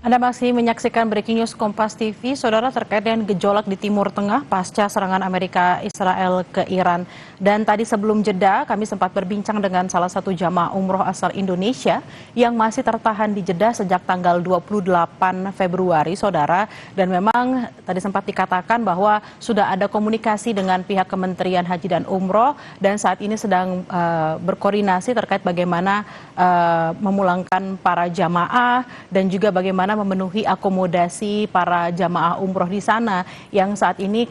Anda masih menyaksikan Breaking News Kompas TV, saudara, terkait dengan gejolak di Timur Tengah pasca serangan Amerika Israel ke Iran. Dan tadi sebelum jeda, kami sempat berbincang dengan salah satu jamaah umroh asal Indonesia yang masih tertahan di Jeddah sejak tanggal 28 Februari, saudara. Dan memang tadi sempat dikatakan bahwa sudah ada komunikasi dengan pihak Kementerian Haji dan Umroh dan saat ini sedang berkoordinasi terkait bagaimana memulangkan para jamaah dan juga bagaimana memenuhi akomodasi para jamaah umroh di sana yang saat ini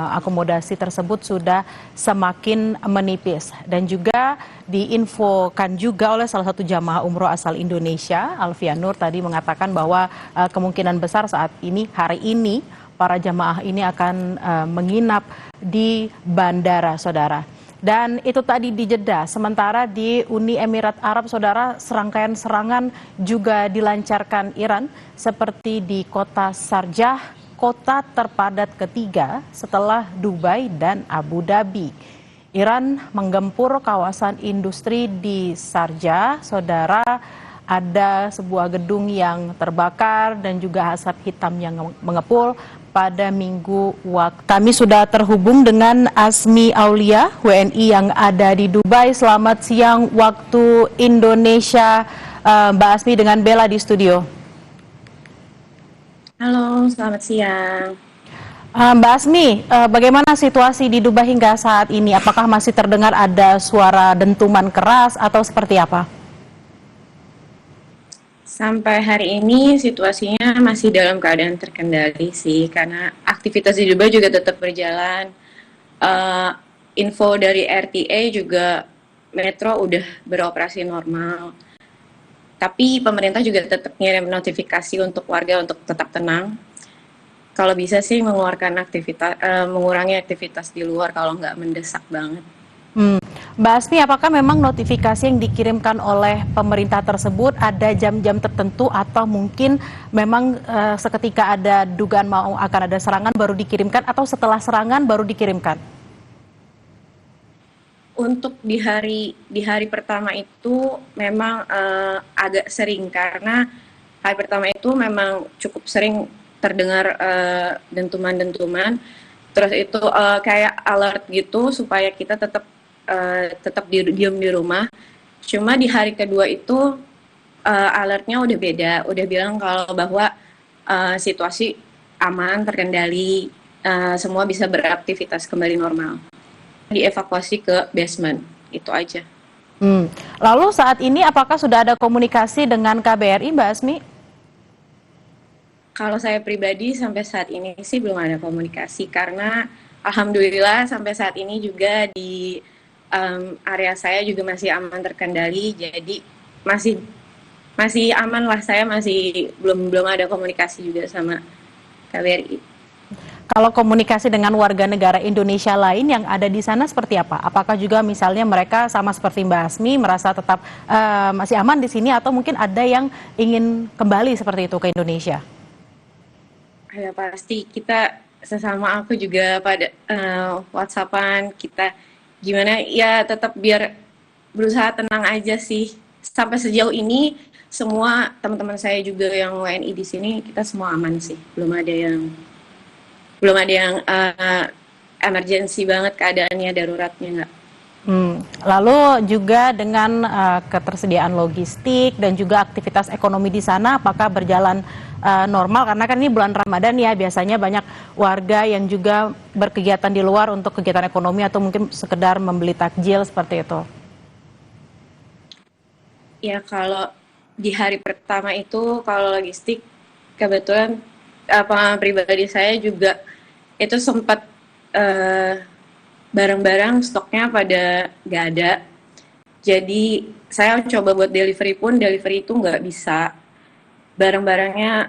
akomodasi tersebut sudah semakin menipis. Dan juga diinfokan juga oleh salah satu jamaah umroh asal Indonesia, Alfian Nur, tadi mengatakan bahwa kemungkinan besar saat ini, hari ini, para jamaah ini akan menginap di bandara, saudara. Dan itu tadi di Jeddah. Sementara di Uni Emirat Arab, saudara, serangkaian serangan juga dilancarkan Iran seperti di kota Sharjah, kota terpadat ketiga setelah Dubai dan Abu Dhabi. Iran menggempur kawasan industri di Sharjah, saudara. Ada sebuah gedung yang terbakar dan juga asap hitam yang mengepul pada Minggu waktu. Kami sudah terhubung dengan Asmi Aulia, WNI yang ada di Dubai. Selamat siang waktu Indonesia, Mbak Asmi, dengan Bella di studio. Halo, selamat siang. Mbak Asmi, bagaimana situasi di Dubai hingga saat ini? Apakah masih terdengar ada suara dentuman keras atau seperti apa? Sampai hari ini situasinya masih dalam keadaan terkendali sih, karena aktivitas di Dubai juga tetap berjalan. Info dari RTA juga metro udah beroperasi normal. Tapi pemerintah juga tetap ngirim notifikasi untuk warga untuk tetap tenang. Kalau bisa sih mengurangi aktivitas di luar kalau nggak mendesak banget. Mbak Asmi, apakah memang notifikasi yang dikirimkan oleh pemerintah tersebut ada jam-jam tertentu atau mungkin memang seketika ada dugaan mau akan ada serangan baru dikirimkan atau setelah serangan baru dikirimkan? Untuk di hari pertama itu memang agak sering, karena hari pertama itu memang cukup sering terdengar dentuman-dentuman. Terus itu kayak alert gitu supaya kita tetap diam di rumah. Cuma di hari kedua itu alertnya udah beda, udah bilang kalau bahwa situasi aman, terkendali, semua bisa beraktivitas kembali normal. Dievakuasi ke basement, itu aja. Lalu saat ini apakah sudah ada komunikasi dengan KBRI, Mbak Asmi? Kalau saya pribadi sampai saat ini sih belum ada komunikasi, karena alhamdulillah sampai saat ini juga di area saya juga masih aman, terkendali, jadi masih masih aman lah. Saya masih belum ada komunikasi juga sama KBRI. Kalau komunikasi dengan warga negara Indonesia lain yang ada di sana seperti apa? Apakah juga misalnya mereka sama seperti Mbak Asmi merasa tetap masih aman di sini atau mungkin ada yang ingin kembali seperti itu ke Indonesia? Ya pasti, kita sesama aku juga pada WhatsAppan, kita gimana ya tetap biar berusaha tenang aja sih. Sampai sejauh ini semua teman-teman saya juga yang WNI di sini, kita semua aman sih. Belum ada yang emergency banget keadaannya, daruratnya nggak. Lalu juga dengan ketersediaan logistik dan juga aktivitas ekonomi di sana, apakah berjalan normal? Karena kan ini bulan Ramadan ya, biasanya banyak warga yang juga berkegiatan di luar untuk kegiatan ekonomi atau mungkin sekedar membeli takjil seperti itu. Ya kalau di hari pertama itu, kalau logistik, kebetulan pengalaman pribadi saya juga itu sempat barang-barang stoknya pada nggak ada. Jadi saya coba buat delivery pun delivery itu nggak bisa. Barang-barangnya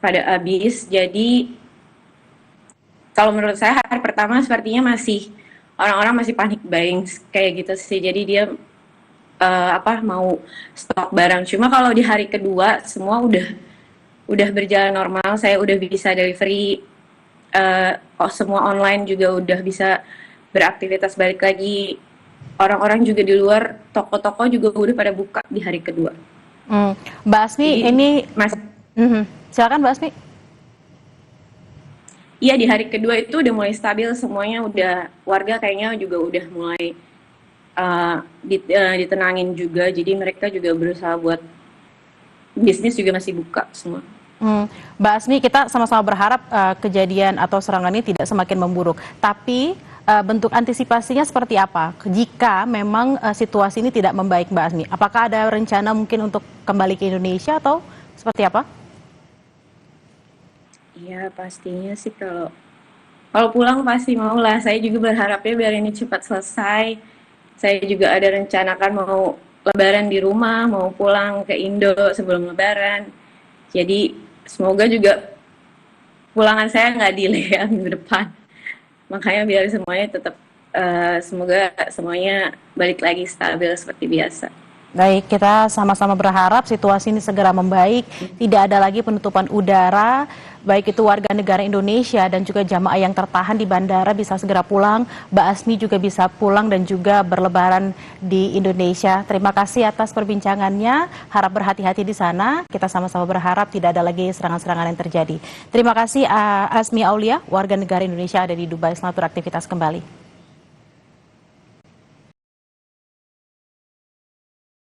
pada habis. Jadi kalau menurut saya hari pertama sepertinya masih orang-orang masih panik buying kayak gitu sih. Jadi dia mau stok barang. Cuma kalau di hari kedua semua udah berjalan normal. Saya udah bisa delivery, semua online juga udah bisa beraktivitas balik lagi. Orang-orang juga di luar, toko-toko juga udah pada buka di hari kedua. Mbak Asmi, Jadi ini Silakan Mbak Asmi. Iya, di hari kedua itu udah mulai stabil semuanya, udah warga kayaknya juga udah mulai ditenangin juga, jadi mereka juga berusaha buat bisnis juga masih buka semua. Mbak Asmi, kita sama-sama berharap kejadian atau serangan ini tidak semakin memburuk. Tapi bentuk antisipasinya seperti apa? Jika memang situasi ini tidak membaik, Mbak Asmi, apakah ada rencana mungkin untuk kembali ke Indonesia atau seperti apa? Iya, pastinya sih kalau pulang pasti mau lah. Saya juga berharapnya biar ini cepat selesai. Saya juga ada rencanakan mau lebaran di rumah, mau pulang ke Indo sebelum lebaran. Jadi semoga juga pulangan saya nggak delay ya minggu depan. Makanya biar semuanya tetap semoga semuanya balik lagi stabil seperti biasa. Baik, kita sama-sama berharap situasi ini segera membaik, tidak ada lagi penutupan udara, baik itu warga negara Indonesia dan juga jamaah yang tertahan di bandara bisa segera pulang, Mbak Asmi juga bisa pulang dan juga berlebaran di Indonesia. Terima kasih atas perbincangannya, harap berhati-hati di sana, kita sama-sama berharap tidak ada lagi serangan-serangan yang terjadi. Terima kasih Asmi Aulia, warga negara Indonesia ada di Dubai, selamat beraktivitas kembali.